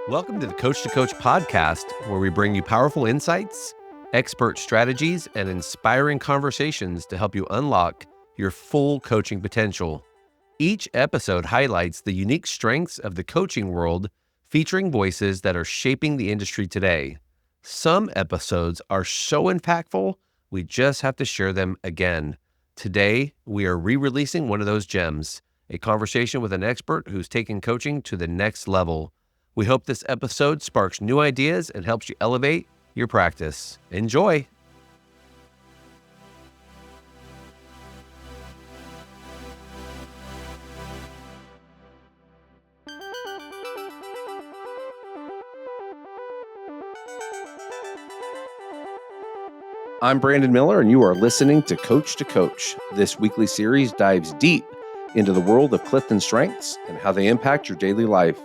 Welcome to the Coach to Coach podcast, where we bring you powerful insights, expert strategies, and inspiring conversations to help you unlock your full coaching potential. Each episode highlights the unique strengths of the coaching world, featuring voices that are shaping the industry today. Some episodes are so impactful, we just have to share them again. Today, we are re-releasing one of those gems, a conversation with an expert who's taken coaching to the next level. We hope this episode sparks new ideas and helps you elevate your practice. Enjoy. I'm Brandon Miller, and you are listening to Coach. This weekly series dives deep into the world of Clifton strengths and how they impact your daily life.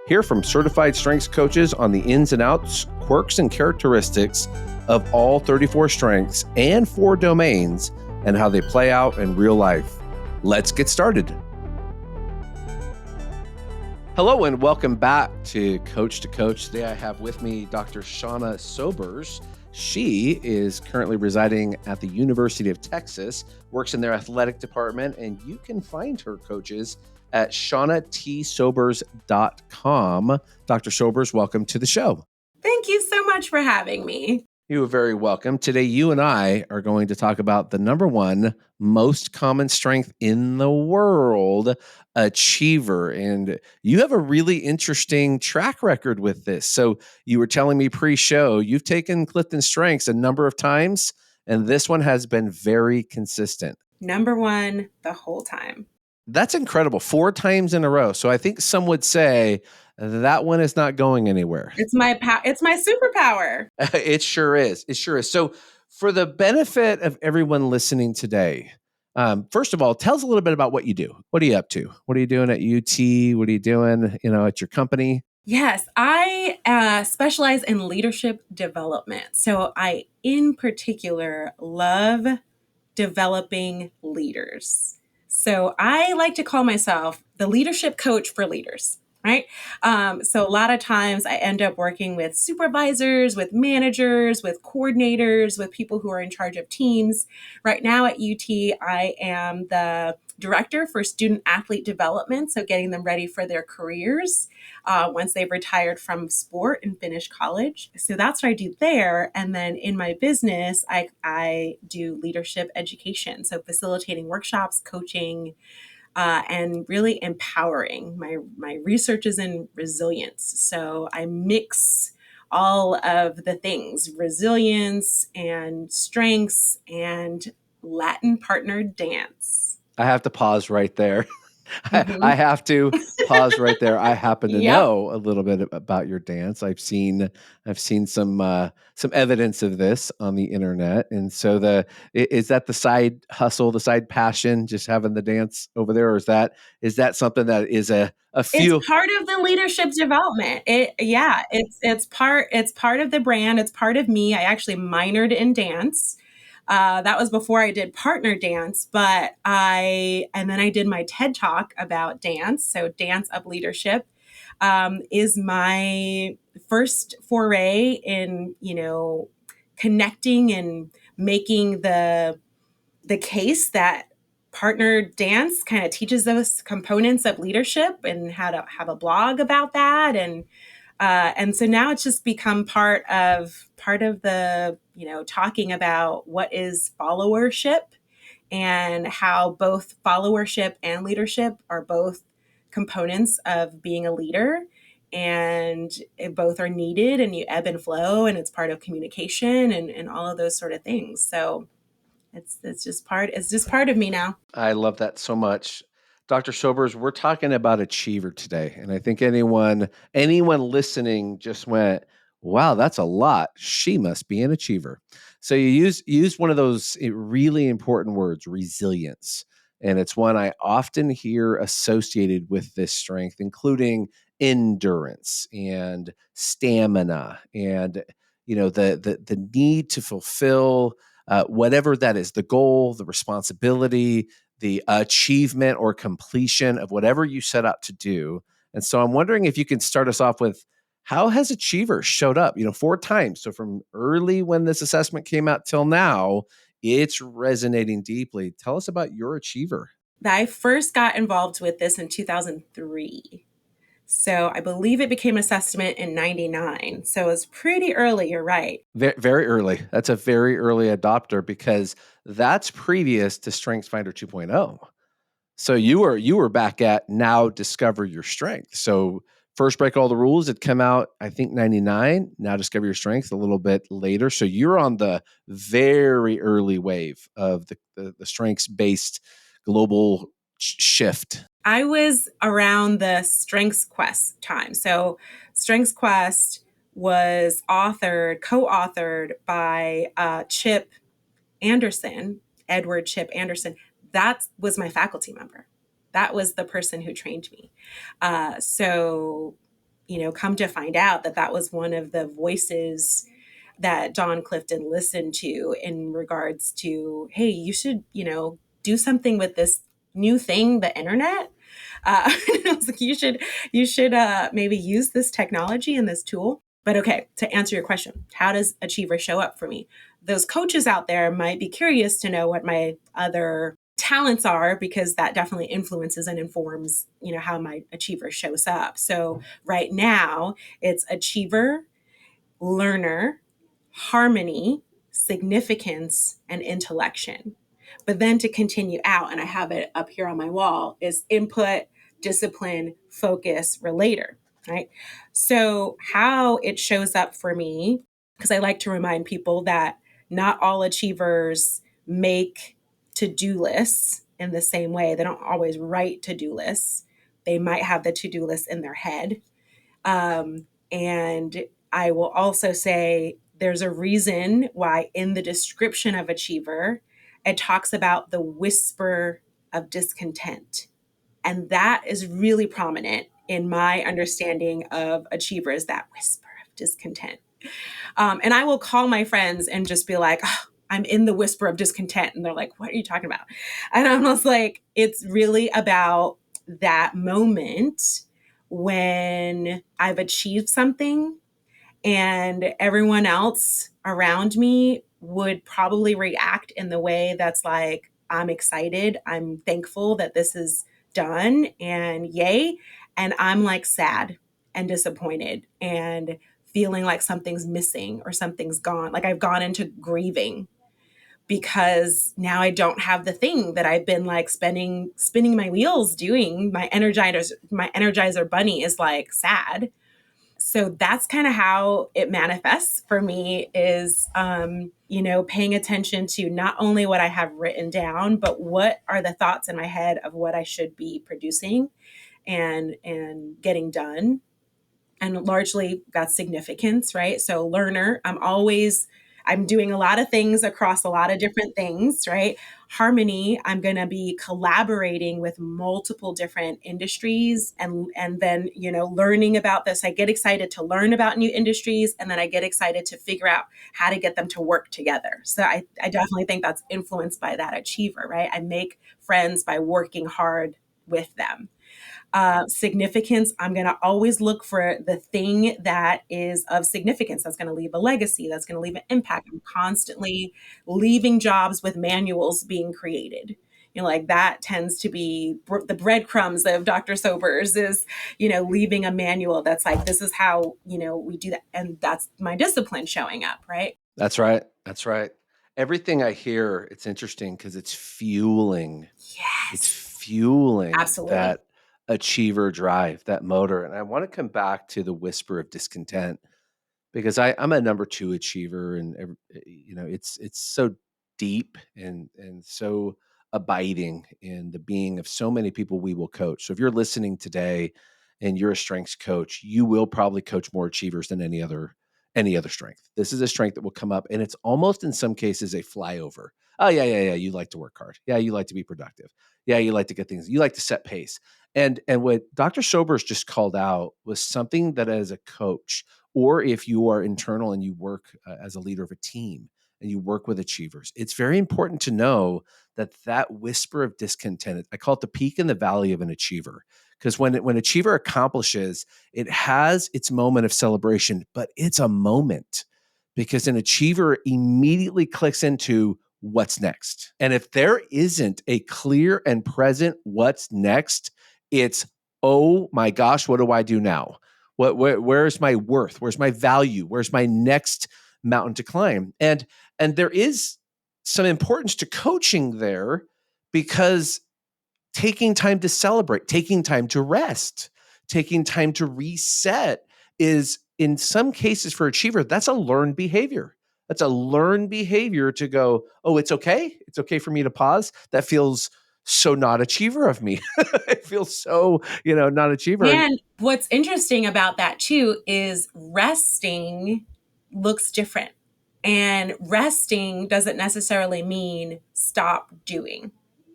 Hear from certified strengths coaches on the ins and outs, quirks, and characteristics of all 34 strengths and 4 domains and how they play out in real life. Let's get started. Hello and welcome back to Coach. Today I have with me Dr. Shauna Sobers. She is currently residing at the University of Texas, works in their athletic department, and you can find her coaches at ShaunaTSobers.com. Dr. Sobers, welcome to the show. Thank you so much for having me. You are very welcome. Today, you and I are going to talk about the number one most common strength in the world, achiever. And you have a really interesting track record with this. So you were telling me pre-show, you've taken Clifton Strengths a number of times, and this one has been very consistent. Number one the whole time. That's incredible. 4 times in a row. So I think some would say that one is not going anywhere. It's my superpower. It sure is. So for the benefit of everyone listening today, first of all, tell us a little bit about what you do. What are you up to? What are you doing at UT? What are you doing, at your company? Yes, I specialize in leadership development. So I, in particular, love developing leaders. So I like to call myself the leadership coach for leaders, right? So a lot of times I end up working with supervisors, with managers, with coordinators, with people who are in charge of teams. Right now at UT, I am the director for student athlete development, so getting them ready for their careers once they've retired from sport and finished college. So that's what I do there. And then in my business, I do leadership education, so facilitating workshops, coaching, and really empowering. My research is in resilience. So I mix all of the things, resilience and strengths and Latin partnered dance. I have to pause right there. I have to pause right there. I happen to know a little bit about your dance. I've seen some evidence of this on the internet, and so is that the side hustle, the side passion, just having the dance over there, or is that something that is a few? It's part of the leadership development. It's part of the brand. It's part of me. I actually minored in dance. That was before I did partner dance, and then I did my TED Talk about dance. So Dance Up Leadership is my first foray in, connecting and making the case that partner dance kind of teaches those components of leadership and how to have a blog about that. And so now it's just become part of the, talking about what is followership and how both followership and leadership are both components of being a leader, and both are needed, and you ebb and flow, and it's part of communication and all of those sort of things. So it's just part of me now. I love that so much. Dr. Sobers, we're talking about achiever today. And I think anyone listening just went, wow, that's a lot. She must be an achiever. So you use one of those really important words, resilience. And it's one I often hear associated with this strength, including endurance and stamina and, the need to fulfill whatever that is, the goal, the responsibility, the achievement or completion of whatever you set out to do. And so I'm wondering if you can start us off with How has Achiever showed up? 4 times. So from early when this assessment came out till now, it's resonating deeply. Tell us about your Achiever. I first got involved with this in 2003. So I believe it became an assessment in 99. So it was pretty early, you're right. Very, very early. That's a very early adopter because that's previous to StrengthsFinder 2.0. So you were back at now discover your strength. So first break all the rules. It came out, I think 99. Now discover your strength a little bit later. So you're on the very early wave of the strengths based global shift. I was around the Strengths Quest time. So Strengths Quest was co-authored by Chip Anderson, Edward Chip Anderson. That was my faculty member. That was the person who trained me. So, come to find out that was one of the voices that Don Clifton listened to in regards to, hey, you should, do something with this new thing, the internet. I was like, you should maybe use this technology and this tool. But okay, to answer your question, how does Achiever show up for me? Those coaches out there might be curious to know what my other talents are, because that definitely influences and informs, how my Achiever shows up. So right now it's Achiever, learner, harmony, significance, and intellection. But then to continue out, and I have it up here on my wall, is input, discipline, focus, relator, right? So how it shows up for me, because I like to remind people that not all achievers make to-do lists in the same way. They don't always write to-do lists. They might have the to-do list in their head. And I will also say there's a reason why in the description of Achiever, it talks about the whisper of discontent. And that is really prominent in my understanding of Achiever, is that whisper of discontent. And I will call my friends and just be like, oh, I'm in the whisper of discontent. And they're like, what are you talking about? And I'm just like, it's really about that moment when I've achieved something and everyone else around me would probably react in the way that's like, I'm excited, I'm thankful that this is done, and yay. And I'm like sad and disappointed and feeling like something's missing or something's gone. Like I've gone into grieving because now I don't have the thing that I've been like spinning my wheels doing. My energizer bunny is like sad. So that's kind of how it manifests for me, is paying attention to not only what I have written down, but what are the thoughts in my head of what I should be producing and getting done. And largely that's significance, right? So learner, I'm doing a lot of things across a lot of different things, right? Harmony, I'm going to be collaborating with multiple different industries, and then, learning about this. I get excited to learn about new industries, and then I get excited to figure out how to get them to work together. So I definitely think that's influenced by that Achiever, right? I make friends by working hard with them. Significance, I'm going to always look for the thing that is of significance, that's going to leave a legacy, that's going to leave an impact. I'm constantly leaving jobs with manuals being created. Like that tends to be the breadcrumbs of Dr. Sobers, is, leaving a manual that's like, this is how, we do that. And that's my discipline showing up, right? That's right. That's right. Everything I hear, it's interesting because it's fueling Yes, absolutely. that achiever drive, that motor. And I want to come back to the whisper of discontent because I'm a number 2 achiever, and it's so deep and so abiding in the being of so many people we will coach. So if you're listening today and you're a strengths coach, you will probably coach more achievers than any other strength. This is a strength that will come up, and it's almost in some cases a flyover. Oh yeah. You like to work hard. Yeah, you like to be productive. Yeah, you like to get things. You like to set pace. And what Dr. Sobers just called out was something that, as a coach, or if you are internal and you work as a leader of a team and you work with achievers, it's very important to know that whisper of discontent, I call it the peak and the valley of an achiever, Because when achiever accomplishes, it has its moment of celebration, but it's a moment because an achiever immediately clicks into what's next. And if there isn't a clear and present what's next, it's, oh my gosh, what do I do now? Where's my worth? Where's my value? Where's my next mountain to climb? And there is some importance to coaching there, because taking time to celebrate, taking time to rest, taking time to reset is, in some cases for achiever, that's a learned behavior. That's a learned behavior to go, oh, it's okay. It's okay for me to pause. That feels so not achiever of me. It feels so, not achiever. And what's interesting about that too is resting looks different. And resting doesn't necessarily mean stop doing,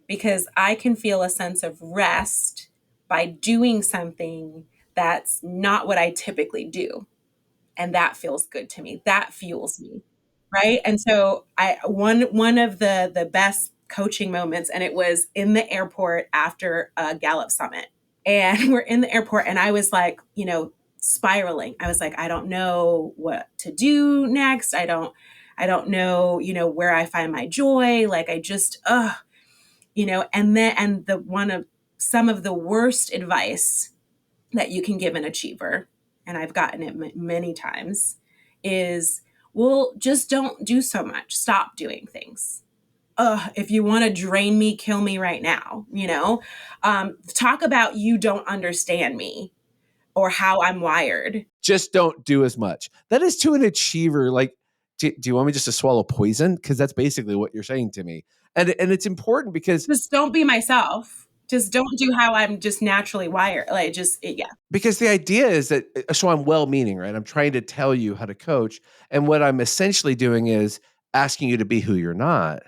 because I can feel a sense of rest by doing something that's not what I typically do. And that feels good to me. That fuels me. Right. And so one of the best coaching moments, and it was in the airport after a Gallup summit. And we're in the airport and I was like, spiraling. I was like, I don't know what to do next. I don't know, where I find my joy. Like I just, and the one of some of the worst advice that you can give an achiever, and I've gotten it many times, is, well, just don't do so much. Stop doing things. If you want to drain me, kill me right now, talk about you don't understand me or how I'm wired. Just don't do as much. That is to an achiever. Like, do you want me just to swallow poison? Because that's basically what you're saying to me. And it's important because just don't be myself. Just don't do how I'm just naturally wired. Like yeah. Because the idea is that, so I'm well-meaning, right? I'm trying to tell you how to coach. And what I'm essentially doing is asking you to be who you're not.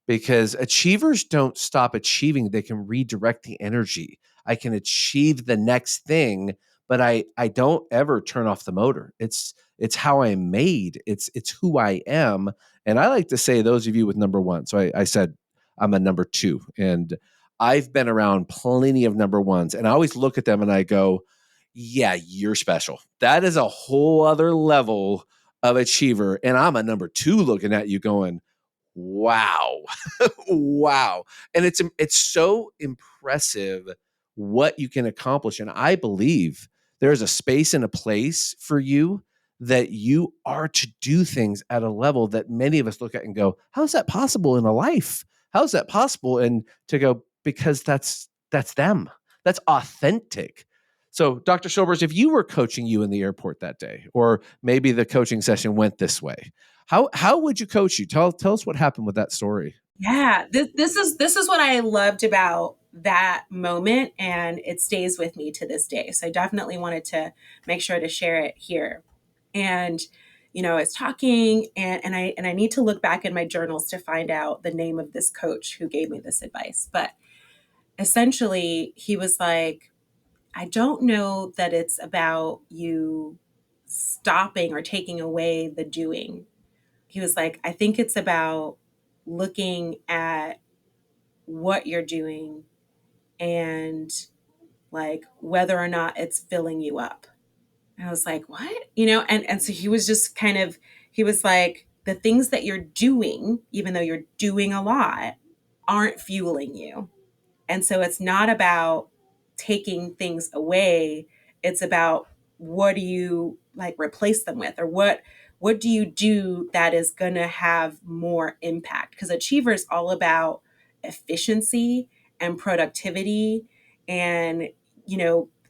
Because achievers don't stop achieving. They can redirect the energy. I can achieve the next thing, but I don't ever turn off the motor. It's how I'm made. It's who I am. And I like to say, those of you with number one. So I said I'm a number two, and I've been around plenty of number ones, and I always look at them and I go, yeah, you're special. That is a whole other level of achiever. And I'm a number two looking at you going, wow. Wow. And it's so impressive what you can accomplish. And I believe there's a space and a place for you, that you are to do things at a level that many of us look at and go, how is that possible in a life? How is that possible? And to go, because that's them. That's authentic. So, Dr. Sobers, if you were coaching you in the airport that day, or maybe the coaching session went this way, how would you coach you? Tell us what happened with that story. Yeah, this is what I loved about that moment, and it stays with me to this day. So I definitely wanted to make sure to share it here. And I was talking, and I need to look back in my journals to find out the name of this coach who gave me this advice. But essentially, he was like, I don't know that it's about you stopping or taking away the doing. He was like, I think it's about looking at what you're doing and like whether or not it's filling you up. And I was like, what? And so he was just he was like, the things that you're doing, even though you're doing a lot, aren't fueling you. And so it's not about taking things away. It's about, what do you like replace them with, or what do you do that is going to have more impact? Because achiever is all about efficiency and productivity. And,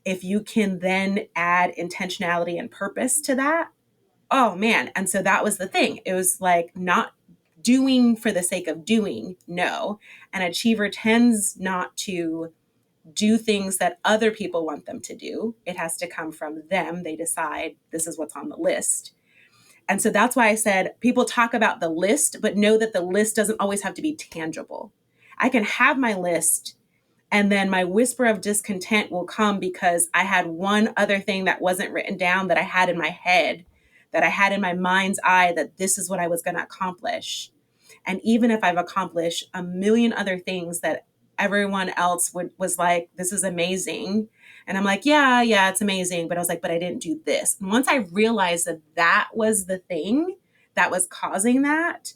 if you can then add intentionality and purpose to that, oh man. And so that was the thing. It was like, not doing for the sake of doing. No. An achiever tends not to do things that other people want them to do. It has to come from them. They decide this is what's on the list. And so that's why I said, people talk about the list, but know that the list doesn't always have to be tangible. I can have my list, and then my whisper of discontent will come because I had one other thing that wasn't written down, that I had in my head, that I had in my mind's eye, that this is what I was going to accomplish. And even if I've accomplished a million other things that everyone else was like, this is amazing, And I'm like, yeah, it's amazing. But I was like, but I didn't do this. And once I realized that that was the thing that was causing that,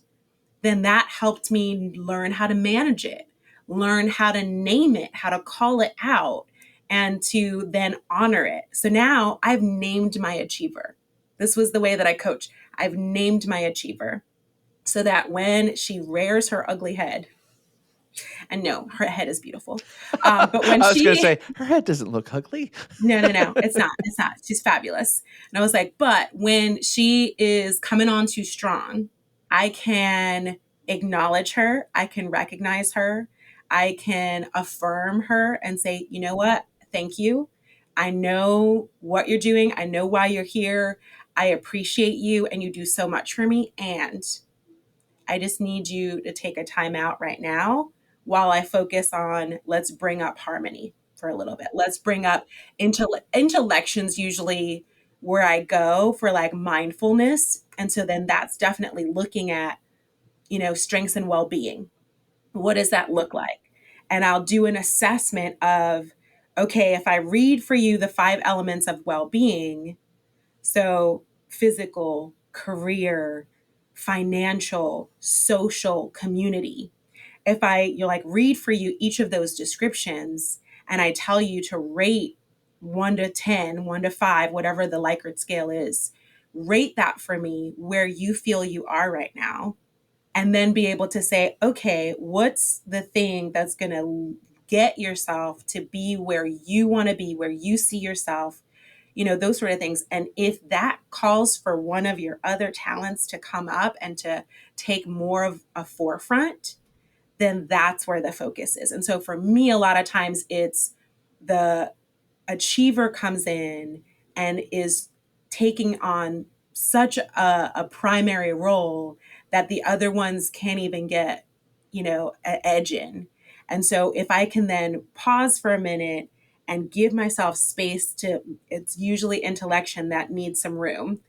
then that helped me learn how to manage it, learn how to name it, how to call it out, and to then honor it. So now I've named my achiever. This was the way that I coach. I've named my achiever so that when she rears her ugly head, and no, her head is beautiful. But when I was going to she say, her head doesn't look ugly. No, it's not. It's not. She's fabulous. And I was like, but when she is coming on too strong, I can acknowledge her. I can recognize her. I can affirm her and say, you know what? Thank you. I know what you're doing. I know why you're here. I appreciate you and you do so much for me. And I just need you to take a time out right now while I focus on let's bring up harmony for a little bit. Let's bring up intellections usually where I go for like mindfulness. And so then that's definitely looking at, strengths and well-being. What does that look like? And I'll do an assessment of, okay, if I read for you the 5 elements of well-being, so physical, career, financial, social, community. If you're like, read for you each of those descriptions, and I tell you to rate 1 to 10, 1 to 5, whatever the Likert scale is, rate that for me where you feel you are right now. And then be able to say, okay, what's the thing that's going to get yourself to be where you want to be, where you see yourself, those sort of things. And if that calls for one of your other talents to come up and to take more of a forefront, then that's where the focus is. And so for me, a lot of times it's the achiever comes in and is taking on such a primary role that the other ones can't even get, an edge in. And so if I can then pause for a minute and give myself space to, it's usually intellection that needs some room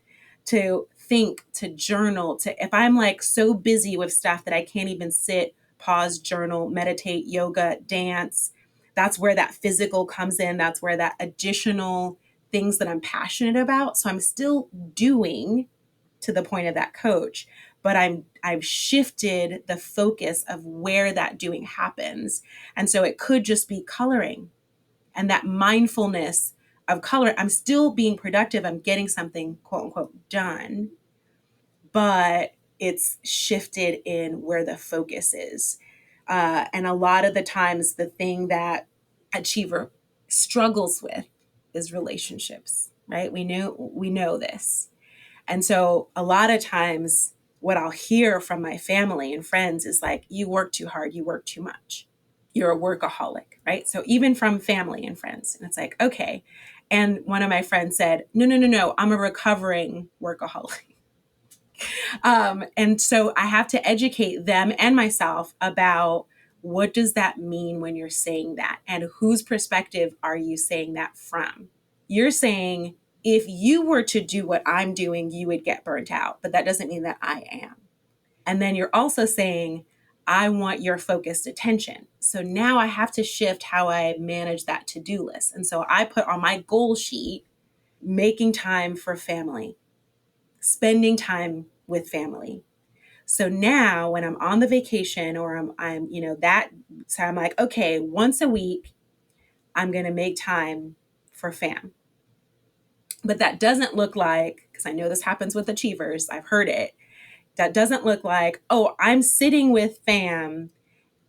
to think, to journal, to, if I'm like so busy with stuff that I can't even sit, pause, journal, meditate, yoga, dance, that's where that physical comes in. That's where that additional things that I'm passionate about. So I'm still doing to the point of that coach, but I've shifted the focus of where that doing happens. And so it could just be coloring and that mindfulness of color. I'm still being productive. I'm getting something, quote unquote, done, but it's shifted in where the focus is. And a lot of the times, the thing that achiever struggles with is relationships, right? We know this. And so a lot of times what I'll hear from my family and friends is like, you work too hard, you work too much. You're a workaholic, right? So even from family and friends, and it's like, okay. And one of my friends said, no, I'm a recovering workaholic. And so I have to educate them and myself about what does that mean when you're saying that, and whose perspective are you saying that from? You're saying, if you were to do what I'm doing, you would get burnt out, but that doesn't mean that I am. And then you're also saying, I want your focused attention. So now I have to shift how I manage that to-do list. And so I put on my goal sheet, making time for family, spending time with family. So now when I'm on the vacation or so I'm like, okay, once a week, I'm going to make time for fam. But that doesn't look like, because I know this happens with achievers, I've heard it. That doesn't look like, oh, I'm sitting with fam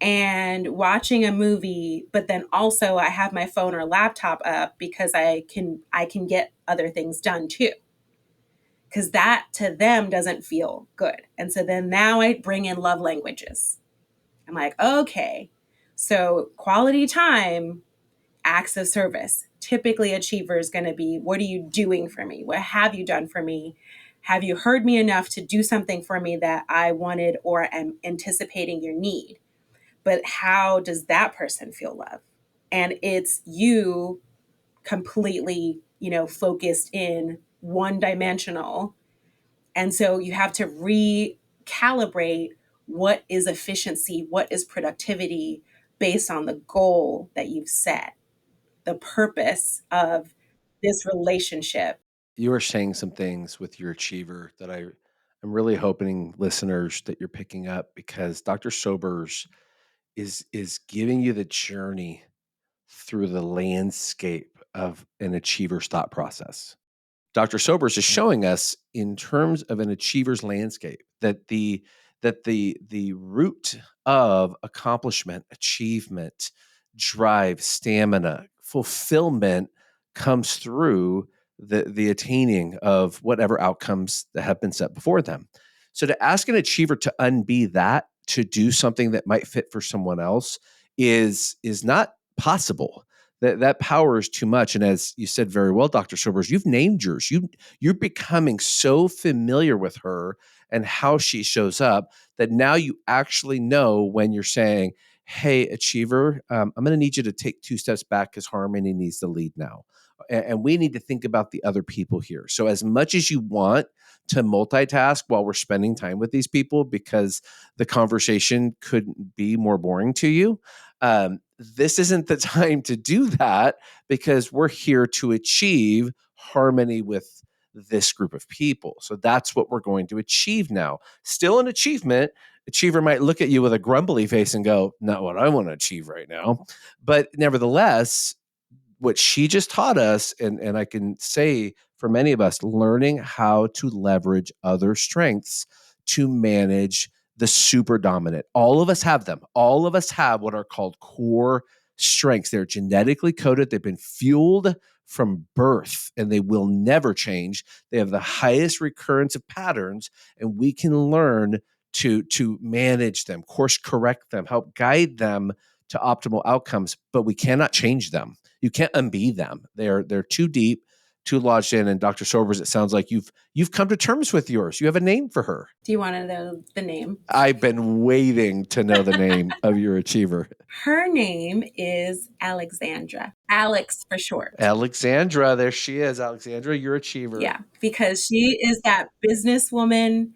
and watching a movie, but then also I have my phone or laptop up because I can get other things done too. Because that to them doesn't feel good. And so then now I bring in love languages. I'm like, okay, so quality time, acts of service. Typically, achiever is going to be, what are you doing for me? What have you done for me? Have you heard me enough to do something for me that I wanted or am anticipating your need? But how does that person feel love? And it's you completely, focused in one dimensional. And so you have to recalibrate what is efficiency, what is productivity based on the goal that you've set. the purpose of this relationship. You are saying some things with your achiever that I'm really hoping listeners that you're picking up, because Dr. Sobers is giving you the journey through the landscape of an achiever's thought process. Dr. Sobers is showing us in terms of an achiever's landscape that the root of accomplishment, achievement, drive, stamina, fulfillment comes through the attaining of whatever outcomes that have been set before them. So to ask an achiever to unbe that, to do something that might fit for someone else is not possible. That power is too much. And as you said very well, Dr. Sobers, you've named yours. You're becoming so familiar with her and how she shows up that now you actually know when you're saying, hey, achiever, I'm going to need you to take 2 steps back because Harmony needs the lead now. And we need to think about the other people here. So as much as you want to multitask while we're spending time with these people, because the conversation couldn't be more boring to you, this isn't the time to do that, because we're here to achieve harmony with this group of people. So that's what we're going to achieve now. Still an achievement. Achiever might look at you with a grumbly face and go, not what I want to achieve right now. But nevertheless, what she just taught us, and I can say for many of us, learning how to leverage other strengths to manage the super dominant. All of us have them. All of us have what are called core strengths. They're genetically coded. They've been fueled from birth, and they will never change. They have the highest recurrence of patterns, and we can learn to manage them, course correct them, help guide them to optimal outcomes, but we cannot change them. You can't unbe them. They're too deep, too lodged in. And Dr. Sobers, it sounds like you've come to terms with yours. You have a name for her. Do you want to know the name? I've been waiting to know the name of your achiever. Her name is Alexandra. Alex for short. Alexandra, there she is. Alexandra, your achiever. Yeah, because she is that businesswoman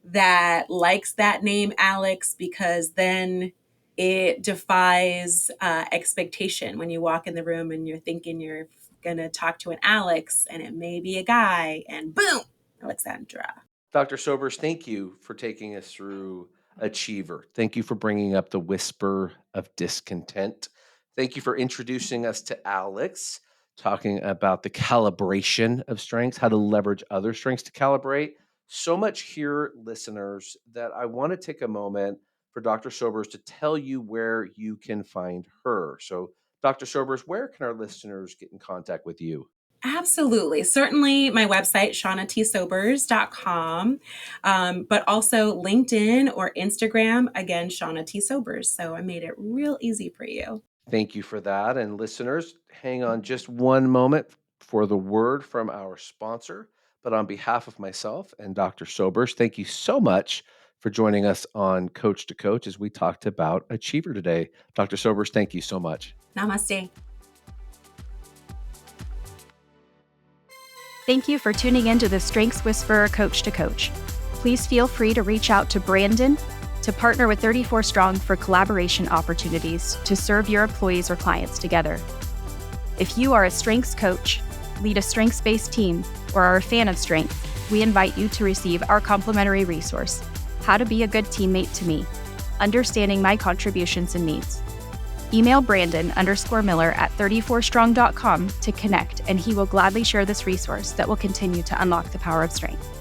that likes that name Alex, because then it defies expectation. When you walk in the room and you're thinking you're going to talk to an Alex and it may be a guy, and boom, Alexandra. Dr. Sobers, thank you for taking us through Achiever. Thank you for bringing up the whisper of discontent. Thank you for introducing us to Alex, talking about the calibration of strengths, how to leverage other strengths to calibrate. So much here, listeners, that I want to take a moment for Dr. Sobers to tell you where you can find her. So, Dr. Sobers, where can our listeners get in contact with you? Absolutely. Certainly my website, shaunaTsobers.com, but also LinkedIn or Instagram, again, Shauna T. Sobers. So I made it real easy for you. Thank you for that. And listeners, hang on just one moment for the word from our sponsor. But on behalf of myself and Dr. Sobers, thank you so much for joining us on Coach to Coach as we talked about Achiever today. Dr. Sobers, thank you so much. Namaste. Thank you for tuning in to the Strengths Whisperer Coach to Coach. Please feel free to reach out to Brandon to partner with 34 Strong for collaboration opportunities to serve your employees or clients together. If you are a strengths coach, lead a strengths-based team, or are a fan of strength, we invite you to receive our complimentary resource, How to Be a Good Teammate to Me, Understanding My Contributions and Needs. Email Brandon_Miller at 34strong.com to connect, and he will gladly share this resource that will continue to unlock the power of strength.